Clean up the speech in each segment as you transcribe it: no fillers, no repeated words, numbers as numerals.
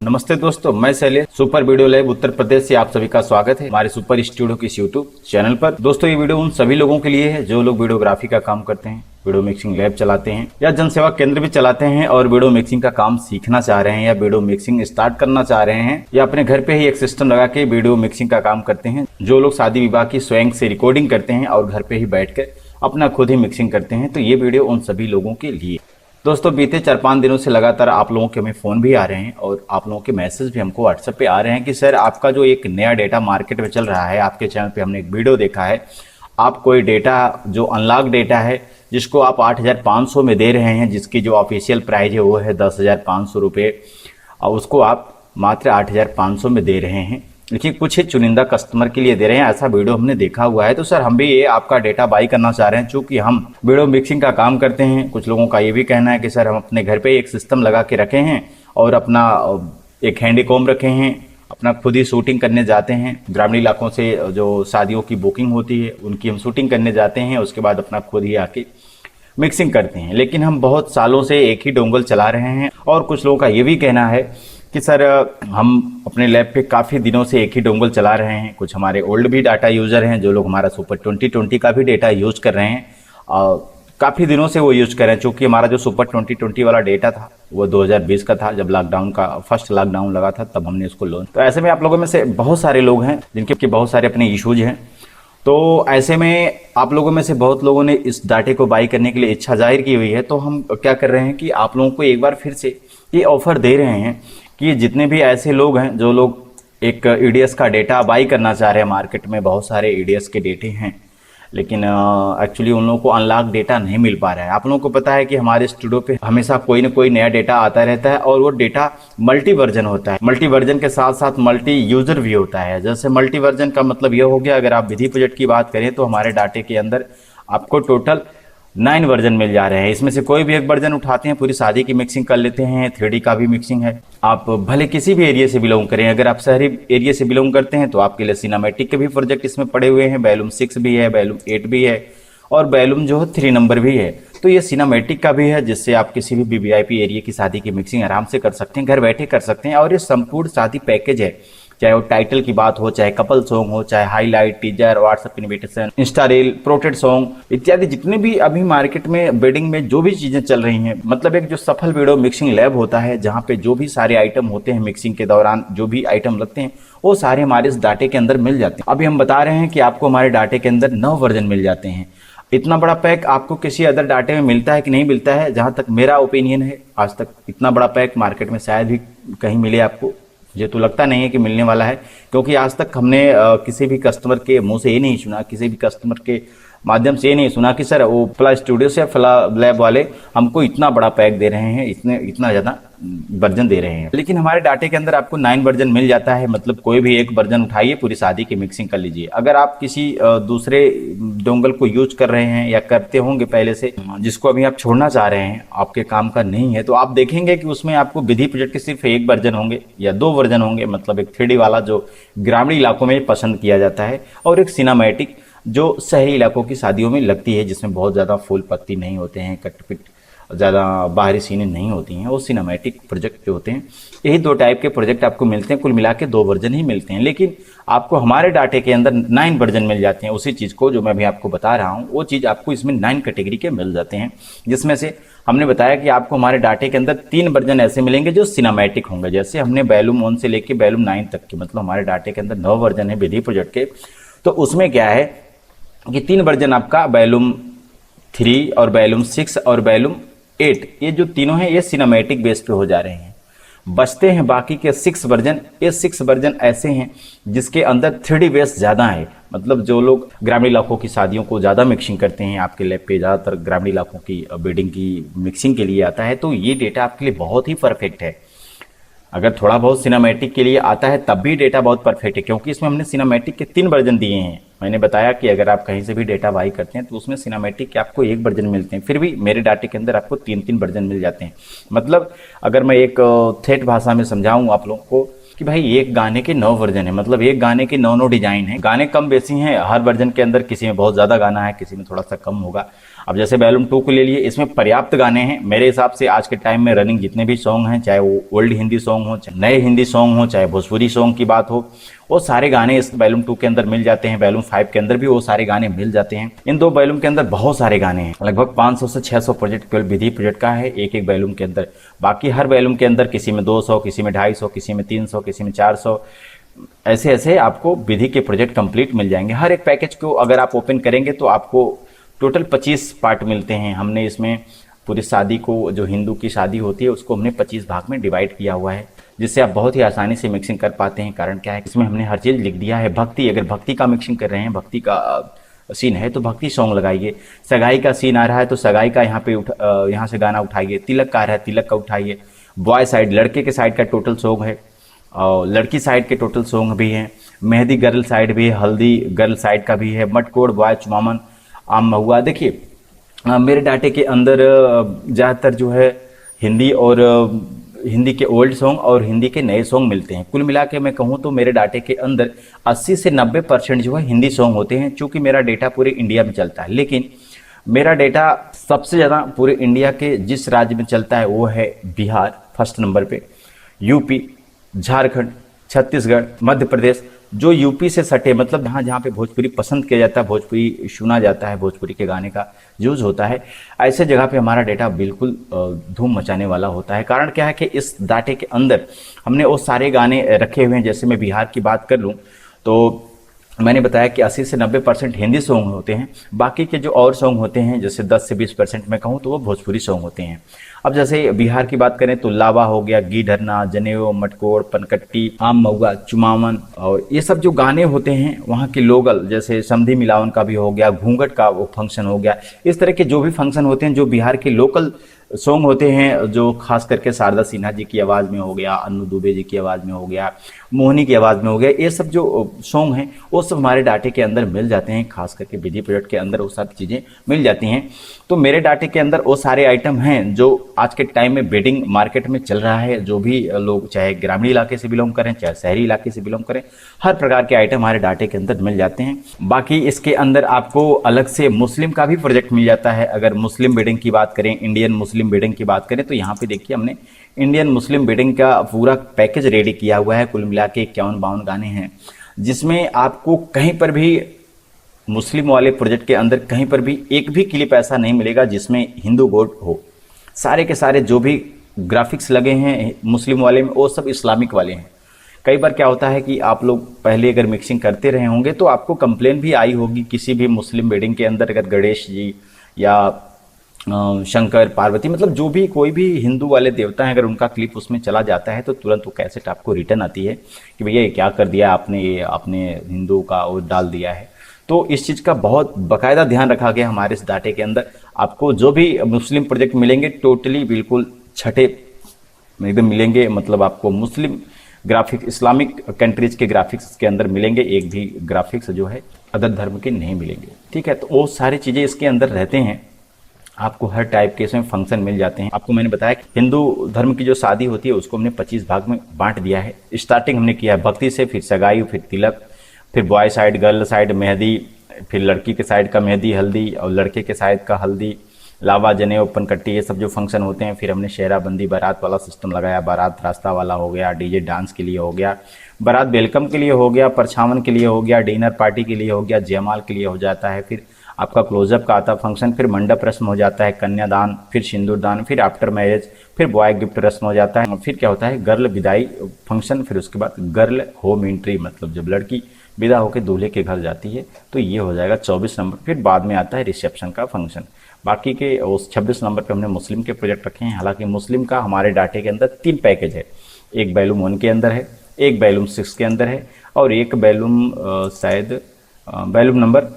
नमस्ते दोस्तों, मैं Shailesh super video lab Uttar Pradesh से आप सभी का स्वागत है हमारे सुपर स्टूडियो के यूट्यूब चैनल पर। दोस्तों, ये वीडियो उन सभी लोगों के लिए है जो लोग वीडियोग्राफी का काम करते हैं, वीडियो मिक्सिंग लैब चलाते हैं या जनसेवा केंद्र भी चलाते हैं और वीडियो मिक्सिंग का काम सीखना चाह रहे हैं या वीडियो मिक्सिंग स्टार्ट करना चाह रहे हैं या अपने घर पे ही एक सिस्टम लगा के वीडियो मिक्सिंग का काम करते हैं। जो लोग शादी विवाह की स्वयं से रिकॉर्डिंग करते हैं और घर पे ही बैठ कर अपना खुद ही मिक्सिंग करते हैं, तो ये वीडियो उन सभी लोगों के लिए। दोस्तों, बीते 4-5 दिनों से लगातार आप लोगों के हमें फ़ोन भी आ रहे हैं और आप लोगों के मैसेज भी हमको व्हाट्सएप पे आ रहे हैं कि सर आपका जो एक नया डेटा मार्केट में चल रहा है, आपके चैनल पे हमने एक वीडियो देखा है, आप कोई डेटा जो अनलॉक डेटा है जिसको आप 8,500 में दे रहे हैं, जिसकी जो ऑफिशियल प्राइस है वो है 10,500 रुपये और उसको आप मात्र 8,500 में दे रहे हैं, लेकिन कुछ चुनिंदा कस्टमर के लिए दे रहे हैं। ऐसा वीडियो हमने देखा हुआ है। तो सर हम भी ये आपका डेटा बाई करना चाह रहे हैं, चूँकि हम वीडियो मिक्सिंग का काम करते हैं। कुछ लोगों का ये भी कहना है कि सर हम अपने घर पे एक सिस्टम लगा के रखे हैं और अपना एक हैंडीकॉम रखे हैं, अपना खुद ही शूटिंग करने जाते हैं। ग्रामीण इलाकों से जो शादियों की बुकिंग होती है उनकी हम शूटिंग करने जाते हैं, उसके बाद अपना खुद ही आके मिक्सिंग करते हैं। लेकिन हम बहुत सालों से एक ही डोंगल चला रहे हैं और कुछ लोगों का ये भी कहना है कि सर हम अपने लैब पे काफ़ी दिनों से एक ही डोंगल चला रहे हैं। कुछ हमारे ओल्ड भी डाटा यूज़र हैं जो लोग हमारा सुपर 2020 का भी डेटा यूज़ कर रहे हैं और काफ़ी दिनों से वो यूज़ कर रहे हैं, चूँकि हमारा जो सुपर 2020 वाला डेटा था वो 2020 का था, जब लॉकडाउन का फर्स्ट लॉकडाउन लगा था तब हमने इसको लॉन्च। तो ऐसे में आप लोगों में से बहुत सारे लोग हैं जिनके बहुत सारे अपने इशूज हैं। तो ऐसे में आप लोगों में से बहुत लोगों ने इस डाटे को बाई करने के लिए इच्छा जाहिर की हुई है। तो हम क्या कर रहे हैं कि आप लोगों को एक बार फिर से ये ऑफर दे रहे हैं कि जितने भी ऐसे लोग हैं जो लोग एक ईडीएस का डेटा बाई करना चाह रहे हैं, मार्केट में बहुत सारे ईडीएस के डेटे हैं लेकिन एक्चुअली उन लोगों को अनलॉक डेटा नहीं मिल पा रहा है। आप लोगों को पता है कि हमारे स्टूडियो पे हमेशा कोई ना कोई नया डेटा आता रहता है और वो डेटा मल्टी वर्जन होता है। मल्टी वर्जन के साथ साथ मल्टी यूजर भी होता है। जैसे मल्टी वर्जन का मतलब ये हो गया, अगर आप विधि प्रोजेक्ट की बात करें तो हमारे डाटे के अंदर आपको टोटल 9 वर्जन मिल जा रहे हैं। इसमें से कोई भी एक वर्जन उठाते हैं, पूरी शादी की मिक्सिंग कर लेते हैं, 3D का भी मिक्सिंग है। आप भले किसी भी एरिया से बिलोंग करें, अगर आप शहरी एरिया से बिलोंग करते हैं तो आपके लिए सिनेमैटिक के भी प्रोजेक्ट इसमें पड़े हुए हैं। वॉल्यूम 6 भी है, वॉल्यूम 8 भी है और वॉल्यूम जो है 3 नंबर भी है। तो ये सिनेमैटिक का भी है, जिससे आप किसी भी वीवीआईपी एरिया की शादी की मिक्सिंग आराम से कर सकते हैं, घर बैठे कर सकते हैं। और ये संपूर्ण शादी पैकेज है, चाहे वो टाइटल की बात हो, चाहे कपल सॉन्ग हो, चाहे highlight, teaser, WhatsApp invitation, insta reel, प्रोटेड सॉन्ग इत्यादि जितने भी अभी मार्केट में वेडिंग में जो भी चीजें चल रही हैं, मतलब एक जो सफल वीडियो मिक्सिंग लैब होता है जहाँ पे जो भी सारे आइटम होते हैं मिक्सिंग के दौरान, जो भी आइटम लगते हैं वो सारे हमारे इस डाटे के अंदर मिल जाते हैं। अभी हम बता रहे हैं कि आपको हमारे डाटे के अंदर 9 वर्जन मिल जाते हैं। इतना बड़ा पैक आपको किसी अदर डाटे में मिलता है कि नहीं मिलता है? जहां तक मेरा ओपिनियन है, आज तक इतना बड़ा पैक मार्केट में शायद ही कहीं मिले आपको। मुझे तो लगता नहीं है कि मिलने वाला है, क्योंकि आज तक हमने किसी भी कस्टमर के मुंह से ये नहीं सुना, किसी भी कस्टमर के माध्यम से ये नहीं सुना कि सर वो फला स्टूडियो से फला लैब वाले हमको इतना बड़ा पैक दे रहे हैं, इतना ज़्यादा वर्जन दे रहे हैं। लेकिन हमारे डाटे के अंदर आपको 9 वर्जन मिल जाता है। मतलब कोई भी एक वर्जन उठाइए, पूरी शादी की मिक्सिंग कर लीजिए। अगर आप किसी दूसरे डोंगल को यूज कर रहे हैं या करते होंगे पहले से, जिसको अभी आप छोड़ना चाह रहे हैं, आपके काम का नहीं है, तो आप देखेंगे कि उसमें आपको विधि प्रोजेक्ट के सिर्फ 1 वर्जन होंगे या 2 वर्जन होंगे। मतलब एक 3D वाला जो ग्रामीण इलाकों में पसंद किया जाता है और एक सिनेमैटिक जो शहरी इलाकों की शादियों में लगती है, जिसमें बहुत ज़्यादा फूल पत्ती नहीं होते हैं, कटपिट ज़्यादा बाहरी सीनें नहीं होती हैं, वो सिनेमैटिक प्रोजेक्ट जो होते हैं। यही 2 टाइप के प्रोजेक्ट आपको मिलते हैं, कुल मिला के 2 वर्जन ही मिलते हैं। लेकिन आपको हमारे डाटे के अंदर 9 वर्जन मिल जाते हैं। उसी चीज़ को जो मैं अभी आपको बता रहा हूँ, वो चीज़ आपको इसमें 9 कैटेगरी के मिल जाते हैं, जिसमें से हमने बताया कि आपको हमारे डाटे के अंदर 3 वर्जन ऐसे मिलेंगे जो सिनेमैटिक होंगे। जैसे हमने वॉल्यूम 1 से लेकर वॉल्यूम 9 तक के, मतलब हमारे डाटे के अंदर 9 वर्जन है विधि प्रोजेक्ट के। तो उसमें क्या है कि 3 वर्जन आपका वॉल्यूम 3 और वॉल्यूम 6 और वॉल्यूम 8, ये जो तीनों हैं ये सिनेमैटिक बेस पे हो जा रहे हैं। बचते हैं बाकी के 6 वर्जन। ये 6 वर्जन ऐसे हैं जिसके अंदर 3D बेस ज़्यादा है। मतलब जो लोग ग्रामीण इलाकों की शादियों को ज़्यादा मिक्सिंग करते हैं, आपके लैब पे ज़्यादातर ग्रामीण इलाकों की वेडिंग की मिक्सिंग के लिए आता है, तो ये डेटा आपके लिए बहुत ही परफेक्ट है। अगर थोड़ा बहुत सिनेमैटिक के लिए आता है तब भी डेटा बहुत परफेक्ट है, क्योंकि इसमें हमने सिनेमैटिक के 3 वर्जन दिए हैं। मैंने बताया कि अगर आप कहीं से भी डेटा बाई करते हैं तो उसमें सिनेमैटिक के आपको एक वर्जन मिलते हैं, फिर भी मेरे डाटे के अंदर आपको 3-3 वर्जन मिल जाते हैं। मतलब अगर मैं एक ठेठ भाषा में समझाऊं आप लोगों को कि भाई एक गाने के 9 वर्जन है, मतलब एक गाने के 9 डिजाइन है। गाने कम बेसी हैं हर वर्जन के अंदर, किसी में बहुत ज़्यादा गाना है, किसी में थोड़ा सा कम होगा। अब जैसे वॉल्यूम 2 को ले लिए, इसमें पर्याप्त गाने हैं मेरे हिसाब से। आज के टाइम में रनिंग जितने भी सॉन्ग हैं, चाहे वो ओल्ड हिंदी सॉन्ग हो, चाहे नए हिंदी सॉन्ग हो, चाहे भोजपुरी सॉन्ग की बात हो, वो सारे गाने इस वॉल्यूम 2 के अंदर मिल जाते हैं। वॉल्यूम 5 के अंदर भी वो सारे गाने मिल जाते हैं। इन 2 वॉल्यूम के अंदर बहुत सारे गाने हैं, लगभग 500 से 600 प्रोजेक्ट केवल विधि प्रोजेक्ट का है एक एक वॉल्यूम के अंदर। बाकी हर वॉल्यूम के अंदर किसी में 200, किसी में 250, किसी में 300, किसी में 400, ऐसे ऐसे आपको विधि के प्रोजेक्ट कंप्लीट मिल जाएंगे। हर एक पैकेज को अगर आप ओपन करेंगे तो आपको टोटल 25 पार्ट मिलते हैं। हमने इसमें पूरी शादी को, जो हिंदू की शादी होती है, उसको हमने 25 भाग में डिवाइड किया हुआ है, जिससे आप बहुत ही आसानी से मिक्सिंग कर पाते हैं। कारण क्या है, इसमें हमने हर चीज़ लिख दिया है। भक्ति, अगर भक्ति का मिक्सिंग कर रहे हैं, भक्ति का सीन है तो भक्ति सॉन्ग लगाइए। सगाई का सीन आ रहा है तो सगाई का यहाँ पे यहाँ से गाना उठाइए। तिलक का आ रहा है, तिलक का उठाइए। बॉय साइड, लड़के के साइड का टोटल सॉन्ग है और लड़की साइड के टोटल सॉन्ग भी हैं। मेहंदी गर्ल साइड भी है, हल्दी गर्ल साइड का भी है। मटकोड़, बॉय, चुमामन, आम महुआ। देखिए मेरे डाटे के अंदर ज़्यादातर जो है हिंदी और हिंदी के ओल्ड सॉन्ग और हिंदी के नए सॉन्ग मिलते हैं। कुल मिला के मैं कहूँ तो मेरे डाटे के अंदर 80 से 90% जो है हिंदी सॉन्ग होते हैं। चूँकि मेरा डेटा पूरे इंडिया में चलता है, लेकिन मेरा डेटा सबसे ज़्यादा पूरे इंडिया के जिस राज्य में चलता है वो है बिहार फर्स्ट नंबर पे, यूपी, झारखंड, छत्तीसगढ़, मध्य प्रदेश। जो यूपी से सटे, मतलब जहाँ जहाँ पे भोजपुरी पसंद किया जाता है, भोजपुरी सुना जाता है, भोजपुरी के गाने का यूज होता है, ऐसे जगह पे हमारा डेटा बिल्कुल धूम मचाने वाला होता है। कारण क्या है कि इस डाटे के अंदर हमने वो सारे गाने रखे हुए हैं। जैसे मैं बिहार की बात कर लूँ तो मैंने बताया कि 80 से 90% हिंदी सॉन्ग होते हैं। बाकी के जो और सॉन्ग होते हैं, जैसे 10 से 20% मैं कहूँ तो वो भोजपुरी सॉन्ग होते हैं। अब जैसे बिहार की बात करें तो लावा हो गया, गीढरना, जनेऊ, मटकोड़, पनकट्टी, आम महुआ, चुमावन, और ये सब जो गाने होते हैं वहाँ के लोकल, जैसे समधी मिलावन का भी हो गया, घूंघट का वो फंक्शन हो गया। इस तरह के जो भी फंक्शन होते हैं, जो बिहार के लोकल सॉन्ग होते हैं, जो खास करके शारदा सिन्हा जी की आवाज़ में हो गया, अन्नू दुबे जी की आवाज़ में हो गया, मोहिनी की आवाज़ में हो गया, ये सब जो सॉन्ग हैं वो सब हमारे डाटे के अंदर मिल जाते हैं। खास करके विधि प्रोजेक्ट के अंदर वो सब चीज़ें मिल जाती हैं। तो मेरे डाटे के अंदर वो सारे आइटम हैं जो आज के टाइम में बेडिंग मार्केट में चल रहा है। जो भी लोग चाहे ग्रामीण इलाके से बिलोंग करें, चाहे शहरी इलाके से बिलोंग करें, हर प्रकार के आइटम हमारे डाटे के अंदर मिल जाते हैं। बाकी इसके अंदर आपको अलग से मुस्लिम का भी प्रोजेक्ट मिल जाता है। अगर मुस्लिम बेडिंग की बात करें, इंडियन मुस्लिम बेडिंग की बात करें, तो यहाँ पे देखिए हमने इंडियन मुस्लिम बेडिंग का पूरा पैकेज रेडी किया हुआ है। कुल मिला के 51-52 गाने हैं, जिसमें आपको कहीं पर भी मुस्लिम वाले प्रोजेक्ट के अंदर कहीं पर भी एक भी क्लिप ऐसा नहीं मिलेगा जिसमें हिंदू गॉड हो। सारे के सारे जो भी ग्राफिक्स लगे हैं मुस्लिम वाले में, वो सब इस्लामिक वाले हैं। कई बार क्या होता है कि आप लोग पहले अगर मिक्सिंग करते रहे होंगे तो आपको कंप्लेन भी आई होगी किसी भी मुस्लिम वेडिंग के अंदर, अगर गणेश जी या शंकर, पार्वती, मतलब जो भी कोई भी हिंदू वाले देवता हैं, अगर उनका क्लिप उसमें चला जाता है तो तुरंत वो कैसेट आपको रिटर्न आती है कि भैया ये क्या कर दिया आपने, ये आपने हिंदू का वो डाल दिया है। तो इस चीज़ का बहुत बाकायदा ध्यान रखा गया हमारे इस डाटे के अंदर। आपको जो भी मुस्लिम प्रोजेक्ट मिलेंगे टोटली बिल्कुल छठे एकदम मिलेंगे, मतलब आपको मुस्लिम ग्राफिक्स, इस्लामिक कंट्रीज के ग्राफिक्स के अंदर मिलेंगे। एक भी ग्राफिक्स जो है अदर धर्म के नहीं मिलेंगे, ठीक है। तो वो सारी चीज़ें इसके अंदर रहते हैं। आपको हर टाइप के इसमें फंक्शन मिल जाते हैं। आपको मैंने बताया कि हिंदू धर्म की जो शादी होती है उसको हमने 25 भाग में बांट दिया है। स्टार्टिंग हमने किया है भक्ति से, फिर सगाई, फिर तिलक, फिर boy side, girl side mehndi, फिर लड़की के साइड का मेहंदी हल्दी और लड़के के साइड का हल्दी, लावा, जनेऊ, पनकट्टी, ये सब जो फंक्शन होते हैं। फिर हमने शेराबंदी, बारात वाला सिस्टम लगाया, बारात रास्ता वाला हो गया, डीजे डांस के लिए हो गया, बारात वेलकम के लिए हो गया, परछावन के लिए हो गया, डिनर पार्टी के लिए हो गया, जयमाल के लिए हो जाता है, फिर आपका क्लोजअप का आता फंक्शन, फिर मंडप रस्म हो जाता है, कन्यादान, फिर सिंदूरदान, फिर आफ्टर मैरिज, फिर बॉय गिफ्ट रस्म हो जाता है, फिर क्या होता है गर्ल विदाई फंक्शन, फिर उसके बाद गर्ल होम एंट्री, मतलब जब लड़की विदा होकर दूल्हे के घर जाती है तो ये हो जाएगा 24 नंबर। फिर बाद में आता है रिसेप्शन का फंक्शन। बाकी के उस 26 नंबर पे हमने मुस्लिम के प्रोजेक्ट रखे हैं। हालांकि मुस्लिम का हमारे डाटे के अंदर 3 पैकेज है, एक वॉल्यूम 1 के अंदर है, एक वॉल्यूम 6 के अंदर है और एक वॉल्यूम शायद वॉल्यूम नंबर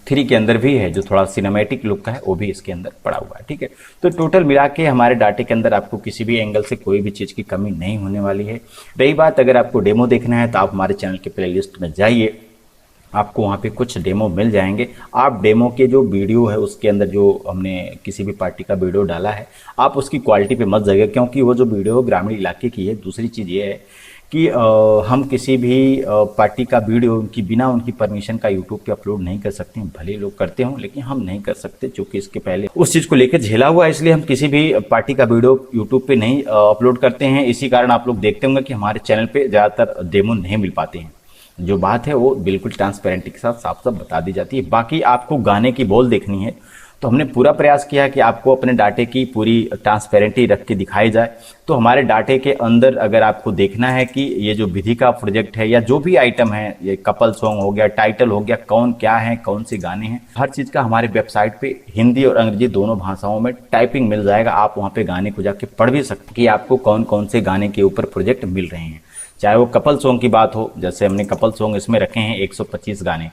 3 के अंदर भी है, जो थोड़ा सिनेमैटिक लुक का है, वो भी इसके अंदर पड़ा हुआ है, ठीक है। तो टोटल मिला के हमारे डाटे के अंदर आपको किसी भी एंगल से कोई भी चीज़ की कमी नहीं होने वाली है। रही बात अगर आपको डेमो देखना है तो आप हमारे चैनल के प्लेलिस्ट में जाइए, आपको वहाँ पे कुछ डेमो मिल जाएंगे। आप डेमो के जो वीडियो है उसके अंदर जो हमने किसी भी पार्टी का वीडियो डाला है आप उसकी क्वालिटी पे मत जाइए, क्योंकि वो जो वीडियो ग्रामीण इलाके की है। दूसरी चीज़ ये है कि हम किसी भी पार्टी का वीडियो उनकी बिना उनकी परमिशन का यूट्यूब पे अपलोड नहीं कर सकते हैं। भले लोग करते हों लेकिन हम नहीं कर सकते, क्योंकि इसके पहले उस चीज़ को लेकर झेला हुआ है, इसलिए हम किसी भी पार्टी का वीडियो यूट्यूब पे नहीं अपलोड करते हैं। इसी कारण आप लोग देखते होंगे कि हमारे चैनल पे ज़्यादातर डेमो नहीं मिल पाते हैं। जो बात है वो बिल्कुल ट्रांसपेरेंटी के साथ साफ साफ बता दी जाती है। बाकी आपको गाने की बोल देखनी है तो हमने पूरा प्रयास किया कि आपको अपने डाटे की पूरी ट्रांसपेरेंटी रख के दिखाई जाए। तो हमारे डाटे के अंदर अगर आपको देखना है कि ये जो विधि का प्रोजेक्ट है या जो भी आइटम है, ये कपल सॉन्ग हो गया, टाइटल हो गया, कौन क्या है, कौन से गाने हैं, हर चीज़ का हमारे वेबसाइट पे हिंदी और अंग्रेजी दोनों भाषाओं में टाइपिंग मिल जाएगा। आप वहाँ पे गाने को जाके पढ़ भी सकते कि आपको कौन कौन से गाने के ऊपर प्रोजेक्ट मिल रहे हैं। चाहे वो कपल सॉन्ग की बात हो, जैसे हमने कपल सॉन्ग इसमें रखे हैं 125 गाने,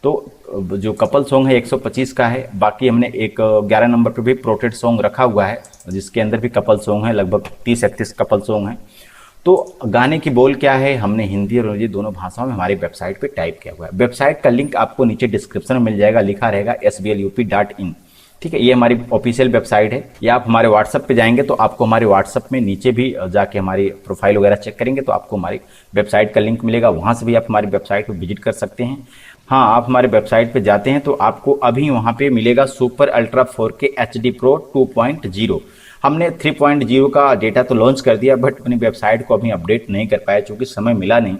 तो जो कपल सॉन्ग है 125 का है। बाकी हमने एक 11 नंबर पर भी प्रोटेक्ट सॉन्ग रखा हुआ है जिसके अंदर भी कपल सॉन्ग है, लगभग 30-31 कपल सॉन्ग है। तो गाने की बोल क्या है हमने हिंदी और अंग्रेजी दोनों भाषाओं में हमारी वेबसाइट पे टाइप किया हुआ है। वेबसाइट का लिंक आपको नीचे डिस्क्रिप्शन में मिल जाएगा, लिखा रहेगा sblup.in। ठीक है, ये हमारी ऑफिशियल वेबसाइट है। या आप हमारे व्हाट्सअप पे जाएंगे तो आपको हमारे व्हाट्सअप में नीचे भी जाके हमारी प्रोफाइल वगैरह चेक करेंगे तो आपको हमारी वेबसाइट का लिंक मिलेगा, वहाँ से भी आप हमारी वेबसाइट पर विजिट कर सकते हैं। हाँ, आप हमारे वेबसाइट पे जाते हैं तो आपको अभी वहाँ पे मिलेगा super ultra 4K HD Pro 2.0। हमने 3.0 का डेटा तो लॉन्च कर दिया बट अपनी वेबसाइट को अभी अपडेट नहीं कर पाया क्योंकि समय मिला नहीं।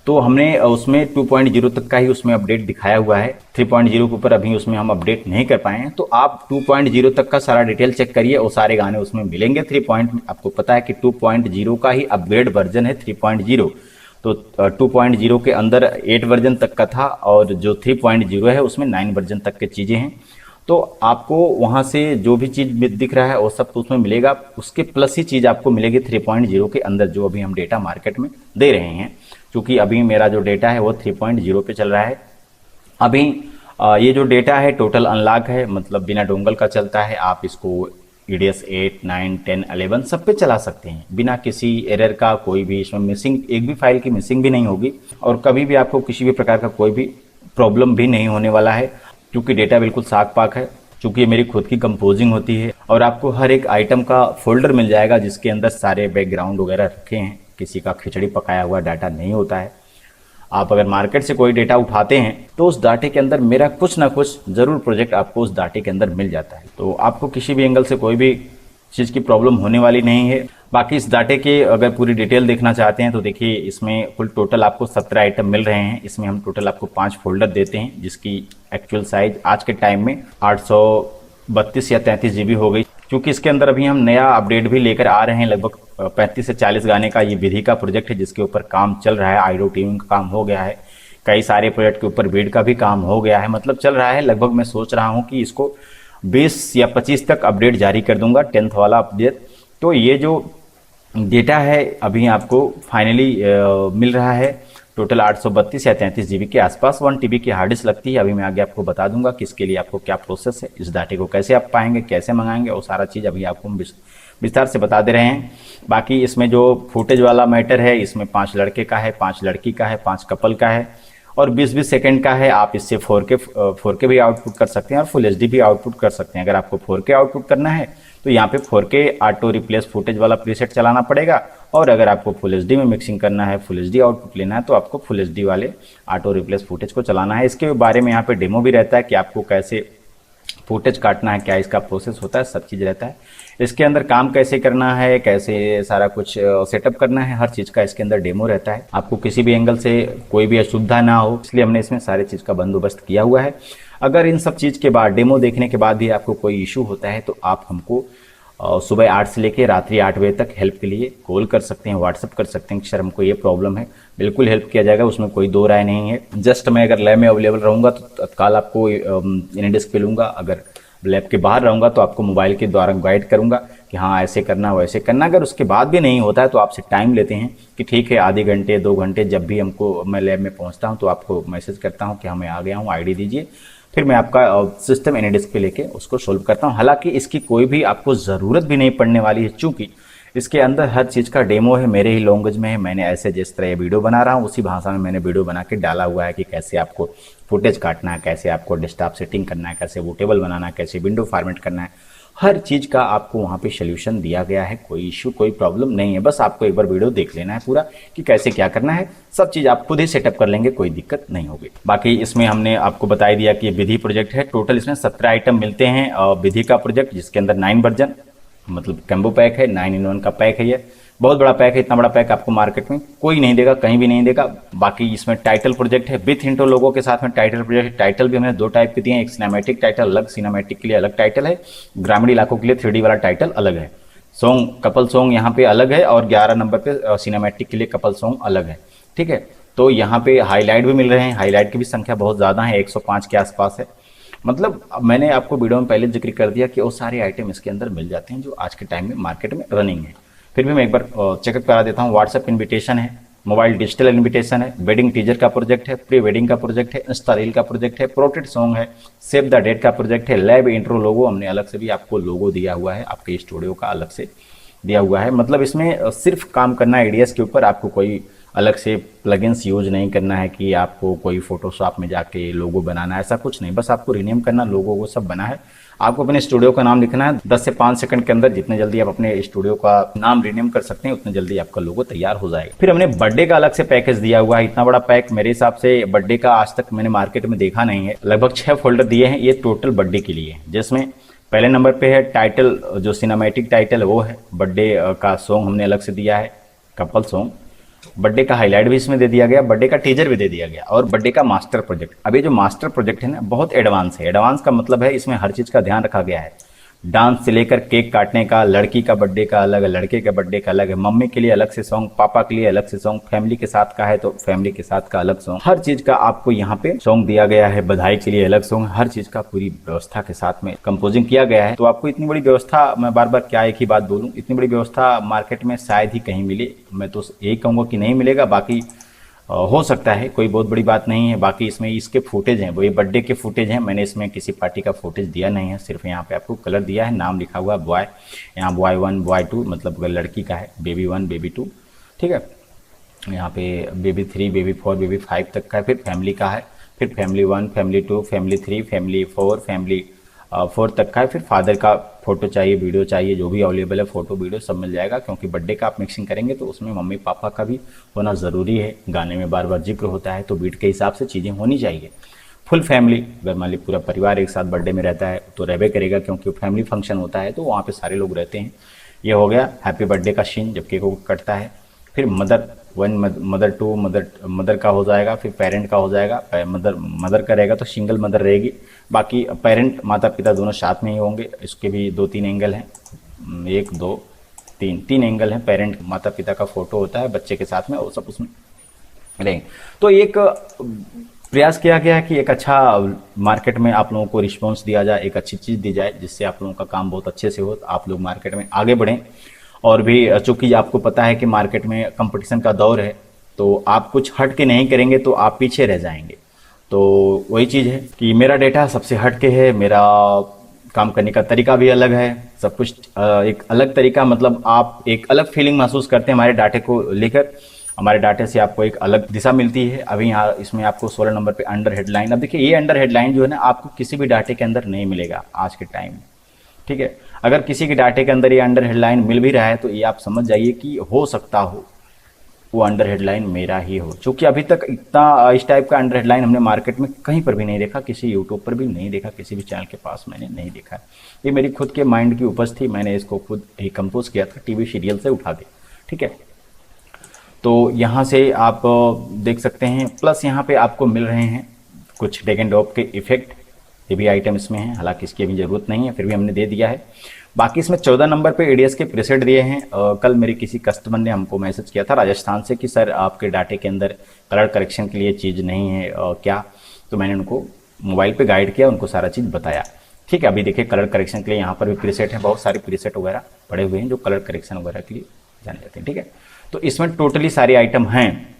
तो हमने उसमें 2.0 तक का ही उसमें अपडेट दिखाया हुआ है, 3.0 के ऊपर अभी उसमें हम अपडेट नहीं कर पाए हैं। तो आप 2.0 तक का सारा डिटेल चेक करिए और सारे गाने उसमें मिलेंगे। 3. आपको पता है कि 2.0 का ही अपग्रेड वर्जन है 3.0। तो 2.0 के अंदर 8 वर्जन तक का था और जो 3.0 है उसमें 9 वर्जन तक की चीज़ें हैं। तो आपको वहाँ से जो भी चीज़ दिख रहा है वो सब तो उसमें मिलेगा, उसके प्लस ही चीज़ आपको मिलेगी 3.0 के अंदर जो अभी हम डेटा मार्केट में दे रहे हैं। क्योंकि अभी मेरा जो डेटा है वो 3.0 पे चल रहा है। अभी ये जो डेटा है टोटल अनलॉक है, मतलब बिना डोंगल का चलता है। आप इसको EDS 8, 9, 10, 11 सब पे चला सकते हैं बिना किसी एरर का। कोई भी इसमें मिसिंग, एक भी फाइल की मिसिंग भी नहीं होगी और कभी भी आपको किसी भी प्रकार का कोई भी प्रॉब्लम भी नहीं होने वाला है, क्योंकि डेटा बिल्कुल साफ पाक है। चूँकि ये मेरी खुद की कंपोजिंग होती है और आपको हर एक आइटम का फोल्डर मिल जाएगा जिसके अंदर सारे बैकग्राउंड वगैरह रखे हैं। किसी का खिचड़ी पकाया हुआ डाटा नहीं होता है। आप अगर मार्केट से कोई डेटा उठाते हैं तो उस डाटे के अंदर मेरा कुछ ना कुछ जरूर प्रोजेक्ट आपको उस डाटे के अंदर मिल जाता है। तो आपको किसी भी एंगल से कोई भी चीज़ की प्रॉब्लम होने वाली नहीं है। बाकी इस डाटे के अगर पूरी डिटेल देखना चाहते हैं तो देखिए इसमें कुल टोटल आपको 17 आइटम मिल रहे हैं। इसमें हम टोटल आपको 5 फोल्डर देते हैं जिसकी एक्चुअल साइज आज के टाइम में 832 या 33 GB हो गई। क्योंकि इसके अंदर अभी हम नया अपडेट भी लेकर आ रहे हैं। लगभग 35 से 40 गाने का ये विधि का प्रोजेक्ट है जिसके ऊपर काम चल रहा है। आइडो ट्यूनिंग का काम हो गया है, कई सारे प्रोजेक्ट के ऊपर बीट का भी काम हो गया है, मतलब चल रहा है। लगभग मैं सोच रहा हूँ कि इसको 20 या 25 तक अपडेट जारी कर दूंगा, 10th वाला अपडेट। तो ये जो डेटा है अभी आपको फाइनली मिल रहा है टोटल 832 या 33 GB के आसपास। 1 TB की हार्ड डिस्क लगती है। अभी मैं आगे आपको बता दूंगा कि इसके लिए आपको क्या प्रोसेस है, इस डाटे को कैसे आप पाएंगे, कैसे मंगाएंगे, और सारा चीज़ अभी आपको हम विस्तार से बता दे रहे हैं। बाकी इसमें जो फुटेज वाला मैटर है इसमें 5 लड़के का है, 5 लड़की का है, 5 कपल का है और 20-20 सेकेंड का है। आप इससे 4K भी आउटपुट कर सकते हैं और फुल HD भी आउटपुट कर सकते हैं। अगर आपको 4K आउटपुट करना है तो यहाँ पे 4K ऑटो रिप्लेस फुटेज वाला प्रीसेट चलाना पड़ेगा, और अगर आपको फुल HD में मिक्सिंग करना है, फुल HD आउटपुट लेना है तो आपको फुल HD वाले ऑटो रिप्लेस फुटेज को चलाना है। इसके बारे में यहाँ पे डेमो भी रहता है कि आपको कैसे फुटेज काटना है, क्या इसका प्रोसेस होता है, सब चीज़ रहता है। इसके अंदर काम कैसे करना है, कैसे सारा कुछ सेटअप करना है, हर चीज़ का इसके अंदर डेमो रहता है। आपको किसी भी एंगल से कोई भी असुविधा ना हो, इसलिए हमने इसमें सारी चीज़ का बंदोबस्त किया हुआ है। अगर इन सब चीज़ के बाद, डेमो देखने के बाद भी आपको कोई इशू होता है तो आप हमको सुबह 8 से लेकर रात्रि 8 बजे तक हेल्प के लिए कॉल कर सकते हैं, व्हाट्सअप कर सकते हैं कि सर हमको ये प्रॉब्लम है। बिल्कुल हेल्प किया जाएगा, उसमें कोई दो राय नहीं है। जस्ट मैं अगर लैब में अवेलेबल रहूँगा तो तत्काल आपको एनीडेस्क पे लूँगा, अगर लैब के बाहर रहूँगा तो आपको मोबाइल के द्वारा गाइड करूँगा कि हाँ ऐसे करना वैसे करना। अगर उसके बाद भी नहीं होता है तो आपसे टाइम लेते हैं कि ठीक है आधे घंटे 2 घंटे, जब भी हमको मैं लैब में पहुँचता हूँ तो आपको मैसेज करता हूँ कि हाँ मैं आ गया हूँ, ID दीजिए, फिर मैं आपका सिस्टम एनीडेस्क पे लेके उसको सोल्व करता हूँ। हालांकि इसकी कोई भी आपको ज़रूरत भी नहीं पड़ने वाली है, चूँकि इसके अंदर हर चीज़ का डेमो है, मेरे ही लैंग्वेज में है। मैंने ऐसे जिस तरह ये वीडियो बना रहा हूँ उसी भाषा में मैंने वीडियो बना के डाला हुआ है कि कैसे आपको फुटेज काटना है, कैसे आपको डेस्कटॉप सेटिंग करना है, कैसे वो टेबल बनाना है, कैसे विंडो फॉर्मेट करना है। हर चीज़ का आपको वहाँ पे सोल्यूशन दिया गया है। कोई इशू कोई प्रॉब्लम नहीं है, बस आपको एक बार वीडियो देख लेना है पूरा कि कैसे क्या करना है। सब चीज़ आप खुद ही सेटअप कर लेंगे, कोई दिक्कत नहीं होगी। बाकी इसमें हमने आपको बता दिया कि ये विधि प्रोजेक्ट है। टोटल इसमें 17 आइटम मिलते हैं और विधि का प्रोजेक्ट जिसके अंदर 9 वर्जन मतलब कैम्बो पैक है, 9-in-1 का पैक है। ये बहुत बड़ा पैक है, इतना बड़ा पैक आपको मार्केट में कोई नहीं देगा, कहीं भी नहीं देगा। बाकी इसमें टाइटल प्रोजेक्ट है विथ इंट्रो लोगों के साथ में टाइटल प्रोजेक्ट। टाइटल भी हमने 2 टाइप के दिए हैं, एक सिनेमैटिक टाइटल अलग, सिनेमैटिक के लिए अलग टाइटल है, ग्रामीण इलाकों के लिए 3D वाला टाइटल अलग है। सॉन्ग कपल सॉन्ग यहाँ पे अलग है और 11 नंबर पे सिनेमैटिक के लिए कपल सॉन्ग अलग है। ठीक है, तो यहाँ पे हाईलाइट भी मिल रहे हैं, हाईलाइट की भी संख्या बहुत ज़्यादा है, 105 के आसपास है। मतलब मैंने आपको वीडियो में पहले जिक्र कर दिया कि वो सारे आइटम इसके अंदर मिल जाते हैं जो आज के टाइम में मार्केट में रनिंग है। फिर भी मैं एक बार चेकअप करा देता हूँ। व्हाट्सएप इन्विटेशन है, मोबाइल डिजिटल इन्विटेशन है, वेडिंग टीजर का प्रोजेक्ट है, प्री वेडिंग का प्रोजेक्ट है, इंस्टा रील का प्रोजेक्ट है, प्रोटेड सॉन्ग है, सेव द डेट का प्रोजेक्ट है, लैब इंट्रो लोगो, हमने अलग से भी आपको लोगो दिया हुआ है, आपके स्टूडियो का अलग से दिया हुआ है। मतलब इसमें सिर्फ काम करना है आइडियाज़ के ऊपर, आपको कोई अलग से प्लगइन्स यूज नहीं करना है कि आपको कोई फोटोशॉप में जाके लोगो बनाना है, ऐसा कुछ नहीं। बस आपको रीनेम करना, लोगो वो सब बना है। आपको अपने स्टूडियो का नाम लिखना है, 10 से 5 सेकंड के अंदर जितने जल्दी आप अपने स्टूडियो का नाम रीनेम कर सकते हैं उतने जल्दी आपका लोगो तैयार हो जाएगा। फिर हमने बर्थडे का अलग से पैकेज दिया हुआ है। इतना बड़ा पैक मेरे हिसाब से बर्थडे का आज तक मैंने मार्केट में देखा नहीं है। लगभग 6 फोल्डर दिए हैं, ये टोटल बर्थडे के लिए, जिसमें पहले नंबर पे है टाइटल, जो सिनेमैटिक टाइटल वो है। बर्थडे का सॉन्ग हमने अलग से दिया है, कपल सॉन्ग। बर्थडे का हाईलाइट भी इसमें दे दिया गया, बर्थडे का टीजर भी दे दिया गया और बर्थडे का मास्टर प्रोजेक्ट। अब ये जो मास्टर प्रोजेक्ट है ना बहुत एडवांस है। एडवांस का मतलब है इसमें हर चीज़ का ध्यान रखा गया है, डांस से लेकर केक काटने का, लड़की का बर्थडे का अलग है, लड़के के बर्थडे का अलग है, मम्मी के लिए अलग से सॉन्ग, पापा के लिए अलग से सॉन्ग, फैमिली के साथ का है तो फैमिली के साथ का अलग सॉन्ग। हर चीज का आपको यहाँ पे सॉन्ग दिया गया है। बधाई के लिए अलग सॉन्ग, हर चीज का पूरी व्यवस्था के साथ में कंपोजिंग किया गया है। तो आपको इतनी बड़ी व्यवस्था, मैं बार बार क्या एक ही बात बोलूँ, इतनी बड़ी व्यवस्था मार्केट में शायद ही कहीं मिले। मैं तो यही कहूँगा कि नहीं मिलेगा, बाकी हो सकता है, कोई बहुत बड़ी बात नहीं है। बाकी इसमें इसके फुटेज हैं, वो ये बर्थडे के फुटेज हैं। मैंने इसमें किसी पार्टी का फुटेज दिया नहीं है, सिर्फ यहाँ पे आपको कलर दिया है, नाम लिखा हुआ बॉय, यहाँ बॉय 1 बॉय 2 मतलब लड़की का है, बेबी 1 बेबी 2, ठीक है। यहाँ पे बेबी 3 बेबी 4 बेबी 5 तक का है। फिर फैमिली का है, फिर family 1 family 2 family 3 family 4 family 4 तक का है। फिर फादर का फोटो चाहिए, वीडियो चाहिए, जो भी अवेलेबल है फोटो वीडियो सब मिल जाएगा, क्योंकि बर्थडे का आप मिक्सिंग करेंगे तो उसमें मम्मी पापा का भी होना ज़रूरी है। गाने में बार बार जिक्र होता है तो बीट के हिसाब से चीज़ें होनी चाहिए। फुल फैमिली, अगर मान ली पूरा परिवार एक साथ बर्थडे में रहता है तो रहबे करेगा, क्योंकि फैमिली फंक्शन होता है तो वहाँ पे सारे लोग रहते हैं। ये हो गया हैप्पी बर्थडे का सीन जब केक को कटता है। फिर मदर 1 मदर 2 मदर का हो जाएगा, फिर पेरेंट का हो जाएगा। मदर का रहेगा तो सिंगल मदर रहेगी, बाकी पेरेंट माता पिता दोनों साथ में ही होंगे। इसके भी 2-3 एंगल हैं, 1 2 3 एंगल हैं। पेरेंट माता पिता का फोटो होता है बच्चे के साथ में, वो सब उसमें रहेंगे। तो एक प्रयास किया गया है कि एक अच्छा मार्केट में आप लोगों को रिस्पॉन्स दिया जाए, एक अच्छी चीज़ दी जाए जिससे आप लोगों का काम बहुत अच्छे से हो, आप लोग मार्केट में आगे बढ़ें। और भी चूंकि आपको पता है कि मार्केट में कंपटीशन का दौर है, तो आप कुछ हट के नहीं करेंगे तो आप पीछे रह जाएंगे। तो वही चीज़ है कि मेरा डेटा सबसे हट के है, मेरा काम करने का तरीका भी अलग है, सब कुछ एक अलग तरीका, मतलब आप एक अलग फीलिंग महसूस करते हैं हमारे डाटे को लेकर। हमारे डाटे से आपको एक अलग दिशा मिलती है। अभी यहाँ इसमें आपको 16 नंबर पे अंडर हेडलाइन, अब देखिए ये अंडर हेडलाइन जो है ना आपको किसी भी डाटे के अंदर नहीं मिलेगा आज के टाइम में, ठीक है। अगर किसी के डाटे के अंदर ये अंडर हेडलाइन मिल भी रहा है तो ये आप समझ जाइए कि हो सकता हो वो अंडर हेडलाइन मेरा ही हो, क्योंकि अभी तक इतना इस टाइप का अंडर हेडलाइन हमने मार्केट में कहीं पर भी नहीं देखा, किसी यूट्यूब पर भी नहीं देखा, किसी भी चैनल के पास मैंने नहीं देखा। ये मेरी खुद के माइंड की उपज थी, मैंने इसको खुद ही कंपोज किया था टीवी सीरियल से उठा के, ठीक है। तो यहाँ से आप देख सकते हैं, प्लस यहाँ पे आपको मिल रहे हैं कुछ ड्रैग एंड ड्रॉप के इफेक्ट, ये भी आइटम इसमें है, हालांकि इसकी अभी ज़रूरत नहीं है फिर भी हमने दे दिया है। बाकी इसमें 14 नंबर पे एडीएस के प्रीसेट दिए हैं। कल मेरे किसी कस्टमर ने हमको मैसेज किया था राजस्थान से कि सर आपके डाटे के अंदर कलर करेक्शन के लिए चीज़ नहीं है क्या, तो मैंने उनको मोबाइल पे गाइड किया, उनको सारा चीज़ बताया, ठीक है। अभी देखिए कलर करेक्शन के लिए यहाँ पर भी प्रीसेट है, बहुत सारे प्रीसेट वगैरह पड़े हुए हैं जो कलर करेक्शन वगैरह के लिए जाने जाते हैं, ठीक है। तो इसमें टोटली सारे आइटम हैं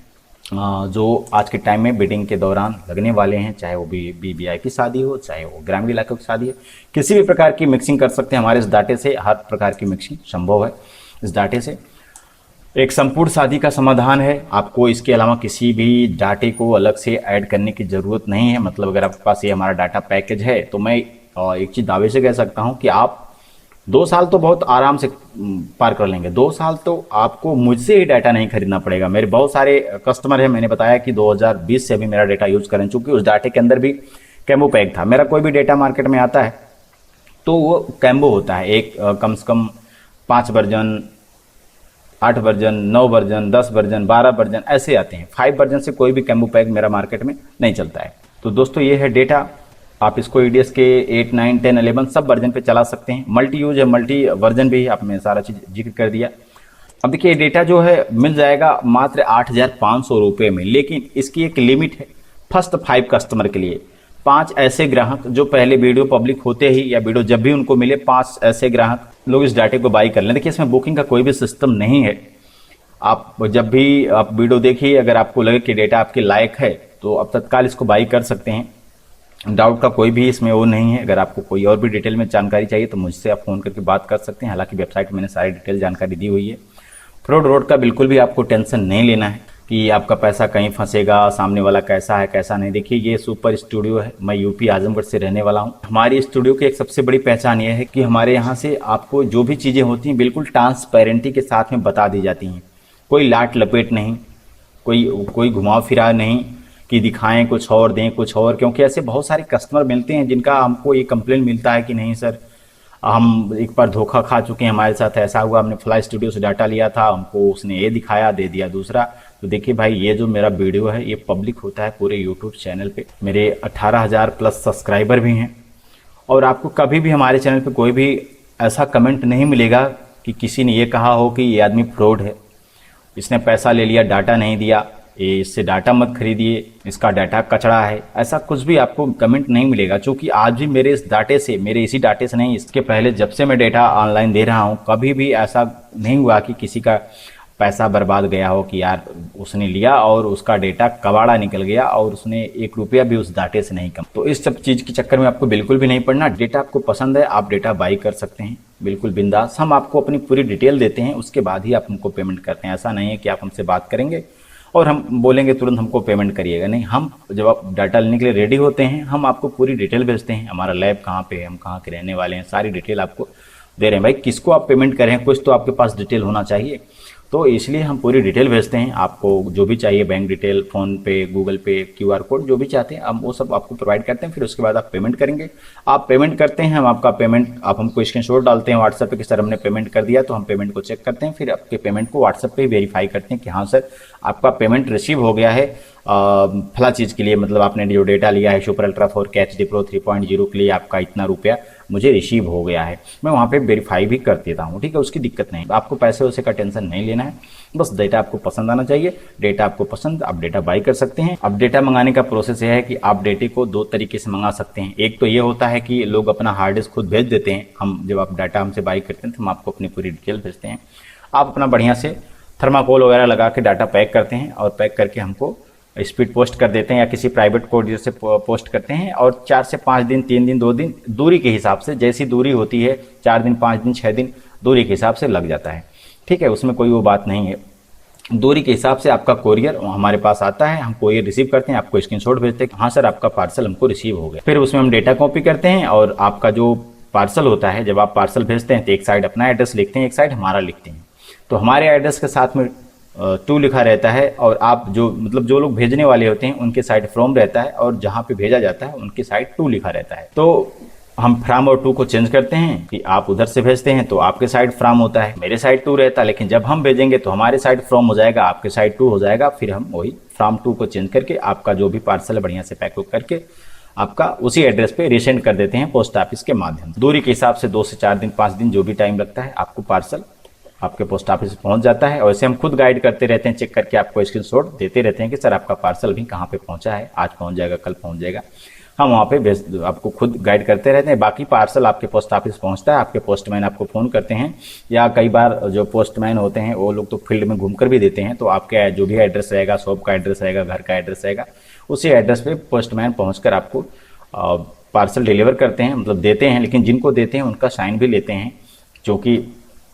जो आज के टाइम में बिडिंग के दौरान लगने वाले हैं, चाहे वो BBI की शादी हो, चाहे वो ग्रामीण इलाकों की शादी हो, किसी भी प्रकार की मिक्सिंग कर सकते हैं हमारे इस डाटे से, हर प्रकार की मिक्सिंग संभव है। इस डाटे से। एक संपूर्ण शादी का समाधान है, आपको इसके अलावा किसी भी डाटे को अलग से ऐड करने की ज़रूरत नहीं है। मतलब अगर आपके पास ये हमारा डाटा पैकेज है तो मैं एक चीज़ दावे से कह सकता हूँ कि आप 2 साल तो बहुत आराम से पार कर लेंगे। 2 साल तो आपको मुझसे ही डाटा नहीं खरीदना पड़ेगा। मेरे बहुत सारे कस्टमर हैं, मैंने बताया कि 2020 से अभी मेरा डाटा यूज़ करें, चूँकि उस डाटे के अंदर भी कैम्बो पैक था। मेरा कोई भी डाटा मार्केट में आता है तो वो कैम्बो होता है, एक कम से कम 5 version, 8 version, 9 version, 10 version, 12 version ऐसे आते हैं। 5 वर्जन से कोई भी कैम्बो पैक मेरा मार्केट में नहीं चलता है। तो दोस्तों ये है डेटा, आप इसको EDS के 8, 9, 10, 11 सब वर्जन पे चला सकते हैं। मल्टी यूज है, मल्टी वर्जन भी आपने सारा चीज़ जिक्र कर दिया। अब देखिए डेटा जो है मिल जाएगा मात्र 8,500 रुपये में, लेकिन इसकी एक लिमिट है फर्स्ट 5 कस्टमर के लिए। 5 ऐसे ग्राहक जो पहले वीडियो पब्लिक होते ही या वीडियो जब भी उनको मिले, 5 ऐसे ग्राहक लोग इस डाटे को बाई कर लें। देखिए इसमें बुकिंग का कोई भी सिस्टम नहीं है। आप जब भी आप वीडियो देखिए, अगर आपको लगे कि डेटा आपके लायक है तो आप तत्काल इसको बाई कर सकते हैं। डाउट का कोई भी इसमें वो नहीं है। अगर आपको कोई और भी डिटेल में जानकारी चाहिए तो मुझसे आप फ़ोन करके बात कर सकते हैं। हालांकि वेबसाइट में मैंने सारी डिटेल जानकारी दी हुई है। फ्रॉड रोड का बिल्कुल भी आपको टेंशन नहीं लेना है कि आपका पैसा कहीं फंसेगा, सामने वाला कैसा है कैसा नहीं। देखिए ये सुपर स्टूडियो है, मैं यूपी आजमगढ़ से रहने वाला हूँ। हमारी स्टूडियो की एक सबसे बड़ी पहचान यह है कि हमारे यहाँ से आपको जो भी चीज़ें होती हैं बिल्कुल ट्रांसपेरेंटी के साथ में बता दी जाती हैं। कोई लाट लपेट नहीं, कोई घुमाव फिरा नहीं कि दिखाएं कुछ और दें कुछ और। क्योंकि ऐसे बहुत सारे कस्टमर मिलते हैं जिनका हमको ये कंप्लेन मिलता है कि नहीं सर, हम एक बार धोखा खा चुके हैं, हमारे साथ ऐसा हुआ, हमने फ्लाई स्टूडियो से डाटा लिया था, हमको उसने ये दिखाया, दे दिया दूसरा। तो देखिए भाई, ये जो मेरा वीडियो है ये पब्लिक होता है पूरे यूट्यूब चैनल पे। मेरे 18,000 प्लस सब्सक्राइबर भी हैं और आपको कभी भी हमारे चैनल पे कोई भी ऐसा कमेंट नहीं मिलेगा कि किसी ने ये कहा हो कि ये आदमी फ्रॉड है, इसने पैसा ले लिया, डाटा नहीं दिया, ये इससे डाटा मत खरीदिए, इसका डाटा कचड़ा है। ऐसा कुछ भी आपको कमेंट नहीं मिलेगा। क्योंकि आज भी मेरे इस डाटे से, मेरे इसी डाटे से नहीं, इसके पहले जब से मैं डाटा ऑनलाइन दे रहा हूँ, कभी भी ऐसा नहीं हुआ कि किसी का पैसा बर्बाद गया हो कि यार उसने लिया और उसका डेटा कबाड़ा निकल गया और उसने 1 रुपया भी उस डाटे से नहीं कम। तो इस सब चीज़ के चक्कर में आपको बिल्कुल भी नहीं पड़ना। डेटा आपको पसंद है, आप डेटा बाई कर सकते हैं बिल्कुल बिंदास। हम आपको अपनी पूरी डिटेल देते हैं, उसके बाद ही आप हमको पेमेंट करते हैं। ऐसा नहीं है कि आप हमसे बात करेंगे और हम बोलेंगे तुरंत हमको पेमेंट करिएगा, नहीं। हम जब आप डाटा लेने के लिए रेडी होते हैं, हम आपको पूरी डिटेल भेजते हैं, हमारा लैब कहाँ पे है, हम कहाँ के रहने वाले हैं, सारी डिटेल आपको दे रहे हैं। भाई किसको आप पेमेंट करें, कुछ तो आपके पास डिटेल होना चाहिए। तो इसलिए हम पूरी डिटेल भेजते हैं। आपको जो भी चाहिए, बैंक डिटेल, फ़ोन पे, गूगल पे, QR कोड, जो भी चाहते हैं हम वो सब आपको प्रोवाइड करते हैं। फिर उसके बाद आप पेमेंट करेंगे। आप पेमेंट करते हैं, हम आपका पेमेंट, आप हमको स्क्रीनशॉट डालते हैं व्हाट्सएप पे कि सर हमने पेमेंट कर दिया। तो हम पेमेंट को चेक करते हैं, फिर आपके पेमेंट को व्हाट्सएप पे वेरीफाई करते हैं कि हाँ सर आपका पेमेंट रिसीव हो गया है फला चीज़ के लिए। मतलब आपने जो डेटा लिया है super ultra 4K HD Pro 3.0 के लिए, आपका इतना रुपया मुझे रिसीव हो गया है। मैं वहाँ पे वेरीफाई भी कर देता हूँ, ठीक है, उसकी दिक्कत नहीं। आपको पैसे वैसे का टेंशन नहीं लेना है, बस डेटा आपको पसंद आना चाहिए। डेटा आपको पसंद, आप डेटा बाई कर सकते हैं। अब डेटा मंगाने का प्रोसेस यह है कि आप डेटे को 2 तरीके से मंगा सकते हैं। एक तो ये होता है कि लोग अपना हार्ड डिस्क खुद भेज देते हैं। हम जब आप डाटा हमसे बाई करते हैं तो हम आपको अपनी पूरी डिटेल भेजते हैं। आप अपना बढ़िया से थर्माकोल वगैरह लगा के डाटा पैक करते हैं और पैक करके हमको स्पीड पोस्ट कर देते हैं या किसी प्राइवेट कोरियर से पोस्ट करते हैं। और 4 से 5 दिन, 3 दिन, 2 दिन, दूरी के हिसाब से, जैसी दूरी होती है 4 दिन, 5 दिन, 6 दिन, दूरी के हिसाब से लग जाता है, ठीक है, उसमें कोई वो बात नहीं है। दूरी के हिसाब से आपका कोरियर हमारे पास आता है, हम कोरियर रिसीव करते हैं, आपको स्क्रीनशॉट भेजते हैं, हाँ सर आपका पार्सल हमको रिसीव हो गया। फिर उसमें हम डेटा कॉपी करते हैं और आपका जो पार्सल होता है, जब आप पार्सल भेजते हैं तो एक साइड अपना एड्रेस लिखते हैं, एक साइड हमारा लिखते हैं। तो हमारे एड्रेस के साथ में टू लिखा रहता है और आप जो मतलब जो लोग भेजने वाले होते हैं उनके साइड फ्रॉम रहता है और जहाँ पे भेजा जाता है उनकी साइड टू लिखा रहता है। तो हम फ्राम और टू को चेंज करते हैं कि आप उधर से भेजते हैं तो आपके साइड फ्राम होता है, मेरे साइड टू रहता है, लेकिन जब हम भेजेंगे तो हमारे साइड फ्रॉम हो जाएगा, आपके साइड टू हो जाएगा। फिर हम वही फ्राम टू को चेंज करके आपका जो भी पार्सल है बढ़िया से पैक करके आपका उसी एड्रेस पे रिसेंड कर देते हैं पोस्ट ऑफिस के माध्यम से। दूरी के हिसाब से 2 से 4 दिन, 5 दिन जो भी टाइम लगता है, आपको पार्सल आपके पोस्ट ऑफिस पहुंच जाता है। और ऐसे हम खुद गाइड करते रहते हैं, चेक करके आपको स्क्रीनशॉट देते रहते हैं कि सर आपका पार्सल भी कहाँ पे पहुंचा है, आज पहुंच जाएगा, कल पहुंच जाएगा। हम वहाँ पे भेज आपको खुद गाइड करते रहते हैं। बाकी पार्सल आपके पोस्ट ऑफिस पहुँचता है, आपके पोस्टमैन आपको फ़ोन करते हैं, या कई बार जो पोस्टमैन होते हैं वो लोग तो फील्ड में घूमकर भी देते हैं। तो आपके जो भी एड्रेस रहेगा, शॉप का एड्रेस रहेगा, घर का एड्रेस रहेगा, उसी एड्रेस पे पोस्टमैन पहुँचकर आपको पार्सल डिलीवर करते हैं, मतलब देते हैं। लेकिन जिनको देते हैं उनका साइन भी लेते हैं, क्योंकि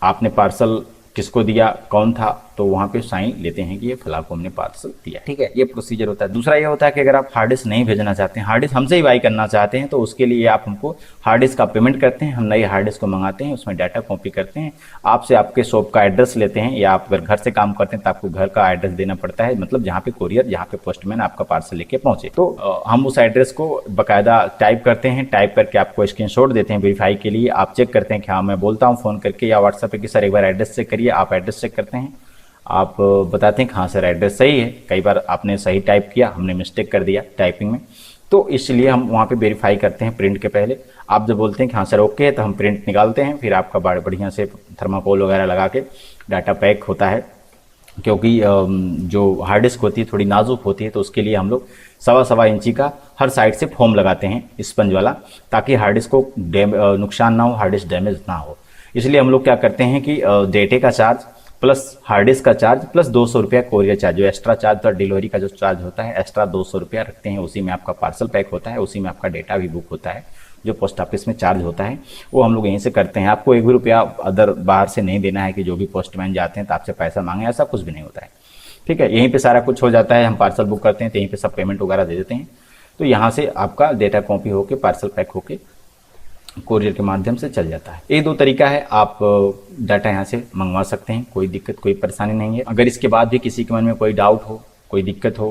आपने पार्सल किसको दिया, कौन था, तो वहाँ पे साइन लेते हैं कि ये फला को हमने पार्सल दिया। ठीक है, ये प्रोसीजर होता है। दूसरा ये होता है कि अगर आप हार्ड डिस्क नहीं भेजना चाहते हैं, हार्ड डिस्क हमसे ही बाई करना चाहते हैं, तो उसके लिए आप हमको हार्ड डिस्क का पेमेंट करते हैं, हम नई हार्ड डिस्क को मंगाते हैं, उसमें डाटा कॉपी करते हैं, आपसे आपके शॉप का एड्रेस लेते हैं, या आप अगर घर से काम करते हैं तो आपको घर का एड्रेस देना पड़ता है, मतलब जहाँ पे कोरियर, जहाँ पे पोस्टमैन आपका पार्सल लेके पहुंचे। तो हम उस एड्रेस को बाकायदा टाइप करते हैं, टाइप करके आपको स्क्रीनशॉट देते हैं वेरीफाई के लिए। आप चेक करते हैं कि हाँ, मैं बोलता हूँ फ़ोन करके या व्हाट्सएप पे कि सर एक बार एड्रेस चेक करिए, आप एड्रेस चेक करते हैं, आप बताते हैं कि हाँ सर एड्रेस सही है। कई बार आपने सही टाइप किया, हमने मिस्टेक कर दिया टाइपिंग में, तो इसलिए हम वहाँ पे वेरीफाई करते हैं प्रिंट के पहले। आप जब बोलते हैं कि हाँ सर ओके है, तो हम प्रिंट निकालते हैं, फिर आपका बढ़िया से थर्माकोल वगैरह लगा के डाटा पैक होता है, क्योंकि जो हार्ड डिस्क होती है थोड़ी नाजुक होती है, तो उसके लिए हम लोग 1.25 इंची का हर साइड से फोम लगाते हैं स्पंज वाला, ताकि हार्ड डिस्क को नुकसान ना हो, हार्ड डिस्क डैमेज ना हो। इसलिए हम लोग क्या करते हैं कि डेटे का चार्ज प्लस हार्ड डिस्क का चार्ज प्लस 200 रुपया कोरियर चार्ज, जो एक्स्ट्रा चार्ज था डिलीवरी का जो चार्ज होता है, एक्स्ट्रा 200 रुपया रखते हैं। उसी में आपका पार्सल पैक होता है, उसी में आपका डेटा भी बुक होता है, जो पोस्ट ऑफिस में चार्ज होता है वो हम लोग यहीं से करते हैं। आपको 1 भी रुपया अदर बाहर से नहीं देना है कि जो भी पोस्टमैन जाते हैं तो आपसे पैसा मांगे, ऐसा कुछ भी नहीं होता है। ठीक है, यहीं पे सारा कुछ हो जाता है, हम पार्सल बुक करते हैं तो यहीं पे सब पेमेंट वगैरह दे देते हैं, तो यहाँ से आपका डेटा कॉपी होके पार्सल पैक होके कोरियर के माध्यम से चल जाता है। ये 2 तरीका है, आप डाटा यहाँ से मंगवा सकते हैं, कोई दिक्कत कोई परेशानी नहीं है। अगर इसके बाद भी किसी के मन में कोई डाउट हो, कोई दिक्कत हो,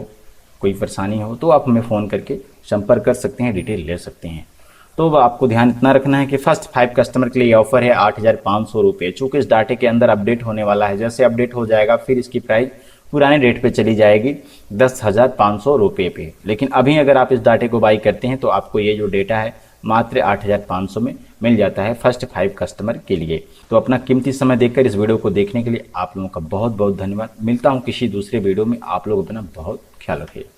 कोई परेशानी हो, तो आप हमें फ़ोन करके संपर्क कर सकते हैं, डिटेल ले सकते हैं। तो आपको ध्यान इतना रखना है कि फर्स्ट 5 कस्टमर के लिए ये ऑफर है 8,500 रुपये। चूँकि इस डाटे के अंदर अपडेट होने वाला है, जैसे अपडेट हो जाएगा फिर इसकी प्राइस पुराने रेट पे चली जाएगी 10,500 रुपये पे। लेकिन अभी अगर आप इस डाटे को बाई करते हैं तो आपको ये जो डेटा है मात्र 8,500 में मिल जाता है फर्स्ट 5 कस्टमर के लिए। तो अपना कीमती समय देकर इस वीडियो को देखने के लिए आप लोगों का बहुत बहुत धन्यवाद। मिलता हूँ किसी दूसरे वीडियो में, आप लोग अपना बहुत ख्याल रखिए।